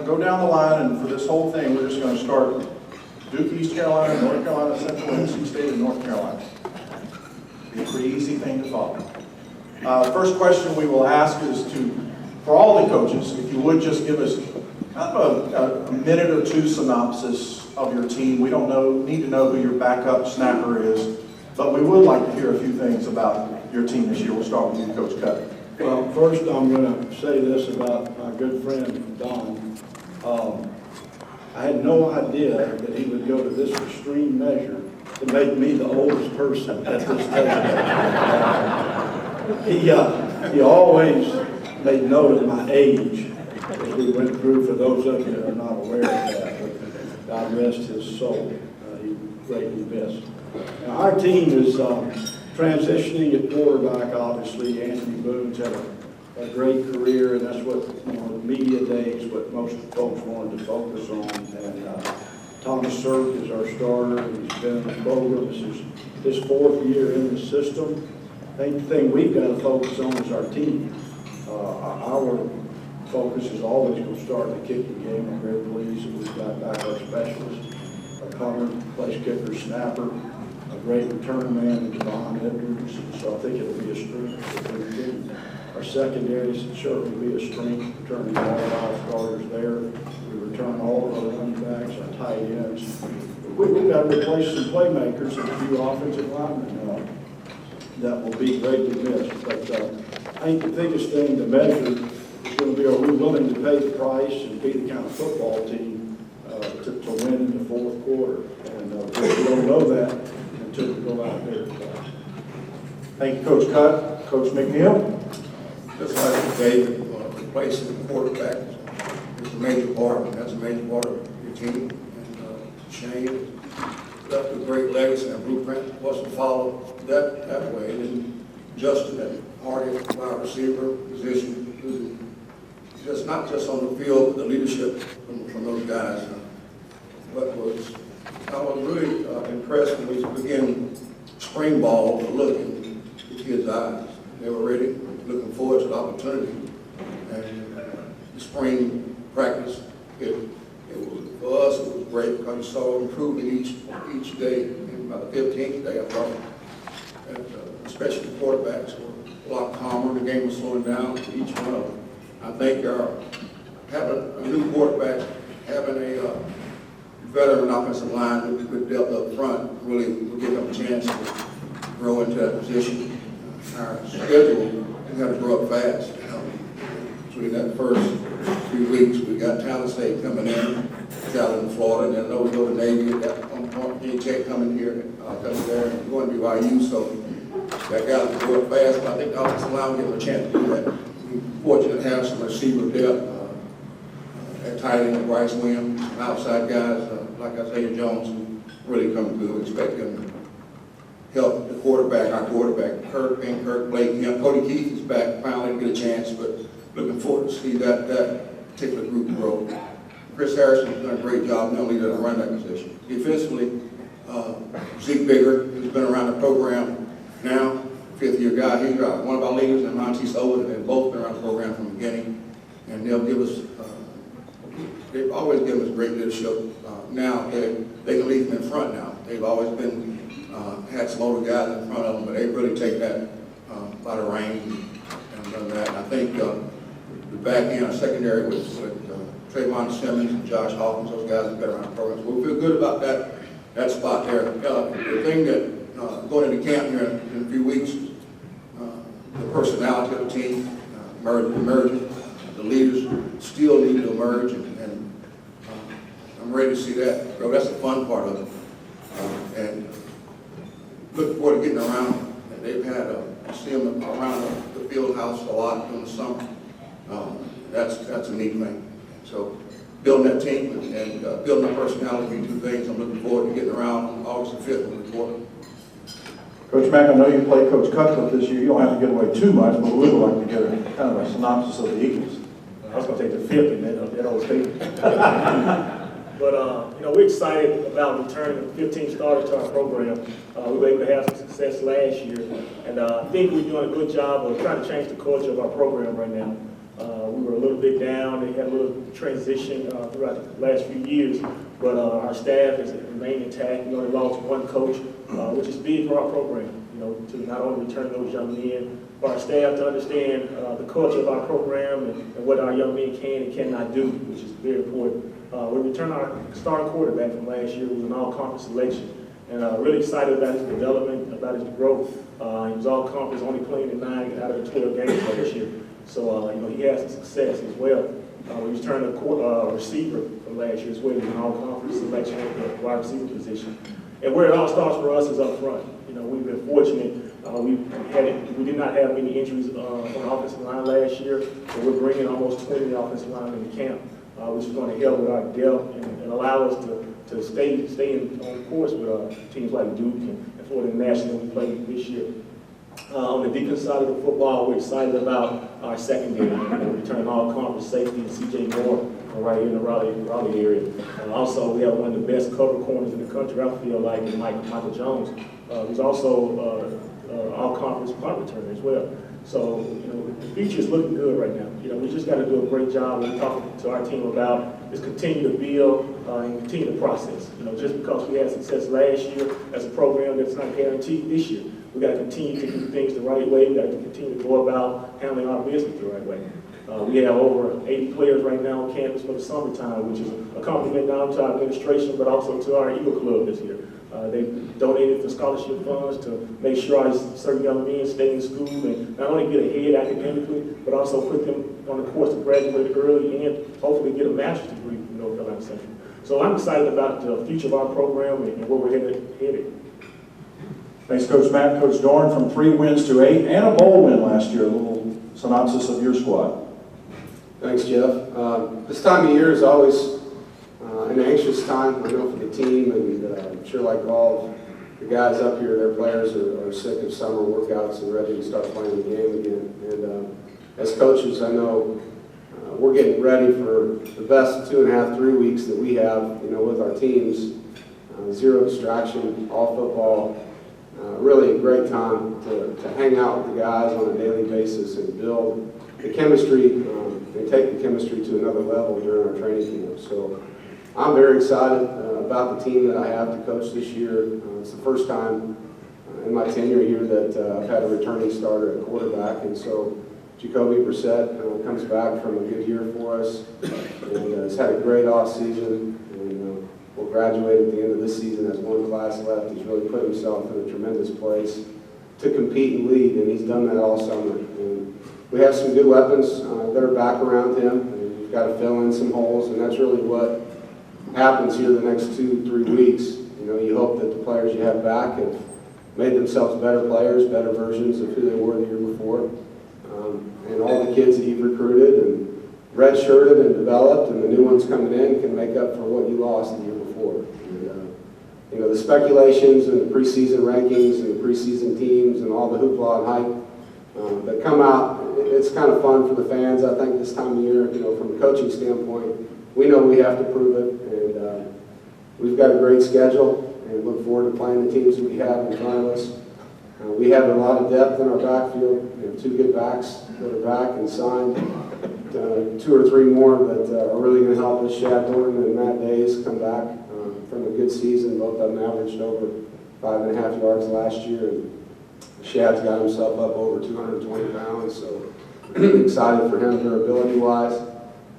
go down the line, and for this whole thing, we're just going to start Duke, East Carolina, North Carolina, Central, NC State, and North Carolina. Be a pretty easy thing to follow. First question we will ask is for all the coaches, if you would just give us kind of a minute or two synopsis of your team. We don't need to know who your backup snapper is, but we would like to hear a few things about your team this year. We'll start with you, Coach Cutcliffe. Well, first I'm going to say this about my good friend Don. I had no idea that he would go to this extreme measure to make me the oldest person at this table. He always made note of my age as we went through, for those of you that are not aware of that. But God rest his soul. He greatly missed. Now, our team is transitioning at quarterback, obviously. Anthony Boone's had a great career, and that's what, the media days, what most folks wanted to focus on. And Thomas Sirk is our starter, and he's been in the program. This is his fourth year in the system. I think the thing we've got to focus on is our team. Our focus is always going to start in the kicking game. I'm very pleased that we've got back our specialist, a punter, place kicker, snapper, a great return man in Devon Edwards. So I think it'll be a strength for the team. Our secondaries should certainly be a strength, returning all of our starters there. We return all of our running backs, our tight ends. We've got to replace some playmakers and a few offensive linemen that will be greatly missed. But I think the biggest thing to measure is going to be, are we willing to pay the price and be the kind of football team to win in the fourth quarter? And we don't know that until we go out there. Thank you, Coach Cutt. Coach McNeil. Just like David, replacing the quarterback is a major part, and that's a major part of your team. And Shane left a great legacy and blueprint. Wasn't followed that way. And Justin and Hardy, wide receiver position, just not just on the field, but the leadership from those guys. I was really impressed when we began spring ball to look in the kids' eyes. They were ready, looking forward to the opportunity. And the spring practice, it was, for us, it was great because you saw improvement each day. And by the 15th day, I thought, especially the quarterbacks were a lot calmer. The game was slowing down for each one of them. I think having a new quarterback, having a veteran offensive line with depth up front, really will give them a chance to grow into that position. Our schedule, we got to grow up fast. So in that first few weeks, we got Talent State coming in, out in Florida, and then I know we go to Navy, we got Gene Galin coming here, coming there, and going to BYU. So that got to grow up fast. But I think the offensive line will give them a chance to do that. We're fortunate to have some receiver depth at tight end, Bryce Williams, outside guys like Isaiah Jones, who really come good. Expect him to help the quarterback, our quarterback, Kirk, Blake, Cody Keith is back, finally get a chance, but looking forward to see that particular group grow. Chris Harrison has done a great job, not only to run that position. Defensively, Zeke Bigger, who's been around the program now, fifth-year guy. He's one of our leaders, and Monty Owen, they've both been around the program from the beginning, and they'll give us, they've always given us great leadership. Now, they can lead them in front now. They've always been, had some older guys in front of them, but they really take that by the reins and done that. And I think the back end, our secondary with Trayvon Simmons and Josh Hawkins, those guys have been around the program. So we feel good about that spot there. The thing that going into camp here in a few weeks, the personality of the team emerging, the leaders still need to emerge, and I'm ready to see that. Bro, that's the fun part of it. And looking forward to getting around. And they've had see them around the field house a lot in the summer. That's a neat thing. So building that team and building the personality, two things. I'm looking forward to getting around on August the 5th when we report. Coach Mack, I know you played Coach Cutcliffe this year. You don't have to give away too much, but we would like to get kind of a synopsis of the Eagles. I was going to take the 50, man. That old statement. But, we're excited about returning 15 starters to our program. We were able to have some success last year, and I think we're doing a good job of trying to change the culture of our program right now. We were a little bit down. They had a little transition throughout the last few years, but our staff has remained intact. We only lost one coach, which is big for our program, to not only return those young men, but our staff to understand the culture of our program and what our young men can and cannot do, which is very important. We returned our starting quarterback from last year. It was an all-conference selection. And really excited about his development, about his growth. He was all-conference, only playing in 9 out of the 12 games last year. So, he has some success as well. We returned a receiver from last year as well. He was an all-conference selection at the wide receiver position. And where it all starts for us is up front. We've been fortunate. We did not have many injuries on the offensive line last year, but we're bringing almost 20 offensive linemen in camp, which is going to help with our depth and allow us to stay on course with teams like Duke and Florida National we played this year. On the defense side of the football, we're excited about our secondary. Returning all-conference safety and C.J. Moore right here in the Raleigh area. And also, we have one of the best cover corners in the country, I feel like, in Michael Jones, who's also all-conference punt returner as well. So, the future is looking good right now. We just got to do a great job. We're talking to our team about is continue to build and continue the process. Just because we had success last year as a program, that's not guaranteed this year. We got to continue to do things the right way. We got to continue to go about handling our business the right way. We have over 80 players right now on campus for the summertime, which is a compliment not only to our administration, but also to our Eagle Club this year. They donated the scholarship funds to make sure our certain young men stay in school and not only get ahead academically, but also put them on the course to graduate early and hopefully get a master's degree from North Carolina Central. So I'm excited about the future of our program and where we're headed. Thanks, Coach Matt. Coach Doeren, from 3 wins to 8 and a bowl win last year. A little synopsis of your squad. Thanks, Jeff. This time of year is always an anxious time, I know, for the team, and I'm sure like all of the guys up here, their players are sick of summer workouts and ready to start playing the game again. And as coaches, I know we're getting ready for the best 2.5, 3 weeks that we have, with our teams. Zero distraction, all football. Really a great time to hang out with the guys on a daily basis and build the chemistry and take the chemistry to another level during our training camp. So I'm very excited about the team that I have to coach this year. It's the first time in my tenure here that I've had a returning starter at quarterback, and so Jacoby Brissett comes back from a good year for us and has had a great off season, and will graduate at the end of this season, has 1 class left. He's really put himself in a tremendous place to compete and lead, and he's done that all summer. And we have some good weapons that are back around him, and we've got to fill in some holes, and that's really what happens here the next 2-3 weeks. You hope that the players you have back have made themselves better players, better versions of who they were the year before. And all the kids that you've recruited and redshirted and developed, and the new ones coming in can make up for what you lost the year before. And, the speculations and the preseason rankings and the preseason teams and all the hoopla and hype that come out, it's kind of fun for the fans, I think, this time of year. From a coaching standpoint, we know we have to prove it, and we've got a great schedule and look forward to playing the teams that we have in front of us. We have a lot of depth in our backfield. We have 2 good backs that are back and signed. 2 or 3 more that are really going to help us. Shad Doeren and Matt Days come back from a good season. Both of them averaged over 5.5 yards last year, and Shad's got himself up over 220 pounds, so excited for him durability-wise.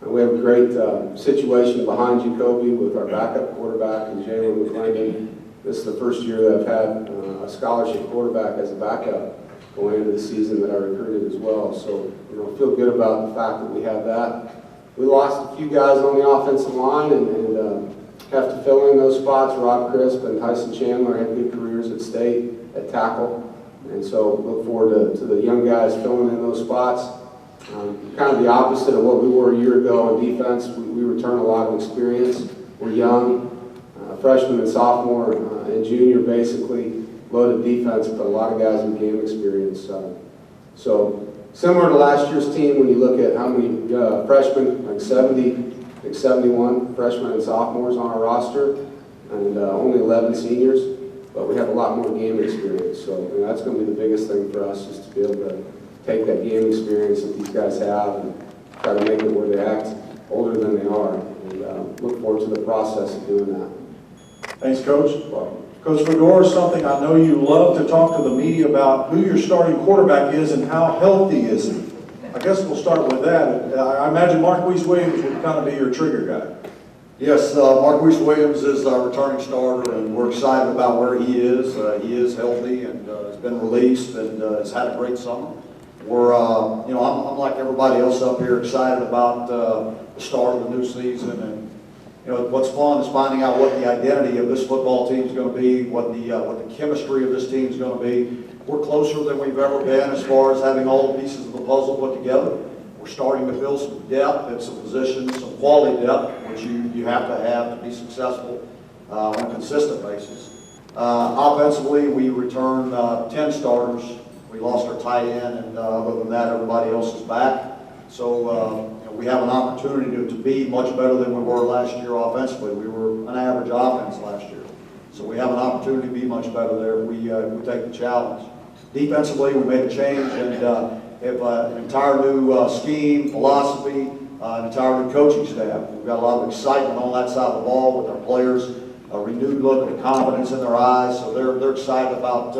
We have a great situation behind Jacoby with our backup quarterback and Jalen McClendon. This is the first year that I've had a scholarship quarterback as a backup going into the season that I recruited as well. So, feel good about the fact that we have that. We lost a few guys on the offensive line and have to fill in those spots. Rob Crisp and Tyson Chandler had good careers at State at tackle. And so look forward to the young guys filling in those spots. Kind of the opposite of what we were a year ago on defense. We return a lot of experience. We're young, freshman and sophomore and junior, basically loaded defense, but a lot of guys with game experience. So similar to last year's team, when you look at how many freshmen, like 71 freshmen and sophomores on our roster, and only 11 seniors, but we have a lot more game experience. So that's going to be the biggest thing for us, is to be able to take that game experience that these guys have and try to make it where they act older than they are. And look forward to the process of doing that. Thanks, Coach. Well, Coach Fedora, something I know you love to talk to the media about who your starting quarterback is and how healthy is he. I guess we'll start with that. I imagine Marquise Williams would kind of be your trigger guy. Yes, Marquise Williams is our returning starter, and we're excited about where he is. He is healthy and has been released and has had a great summer. We're, I'm like everybody else up here, excited about the start of the new season. And what's fun is finding out what the identity of this football team is going to be, what the chemistry of this team is going to be. We're closer than we've ever been as far as having all the pieces of the puzzle put together. We're starting to build some depth at some positions, some quality depth, which you have to be successful on a consistent basis. Offensively, we returned 10 starters. We lost our tight end, and other than that, everybody else is back. So we have an opportunity to be much better than we were last year offensively. We were an average offense last year. So we have an opportunity to be much better there if we take the challenge. Defensively, we made a change and have an entire new scheme, philosophy, an entire new coaching staff. We've got a lot of excitement on that side of the ball with our players, a renewed look of confidence in their eyes. So they're excited about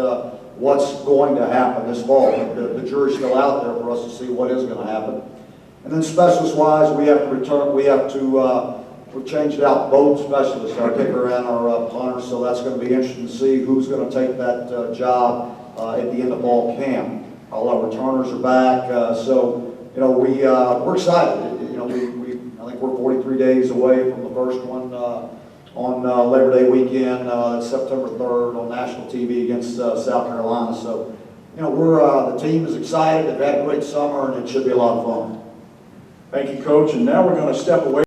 what's going to happen this fall. The jury's still out there for us to see what is going to happen. And then specialist-wise, we've changed out both specialists, our kicker and our punter, so that's going to be interesting to see who's going to take that job at the end of fall camp. All our returners are back, so we're excited. I think we're 43 days away from the first one on Labor Day weekend. It's September 3rd on national TV against South Carolina. So the team is excited. They've had a great summer, and it should be a lot of fun. Thank you, Coach. And now we're going to step away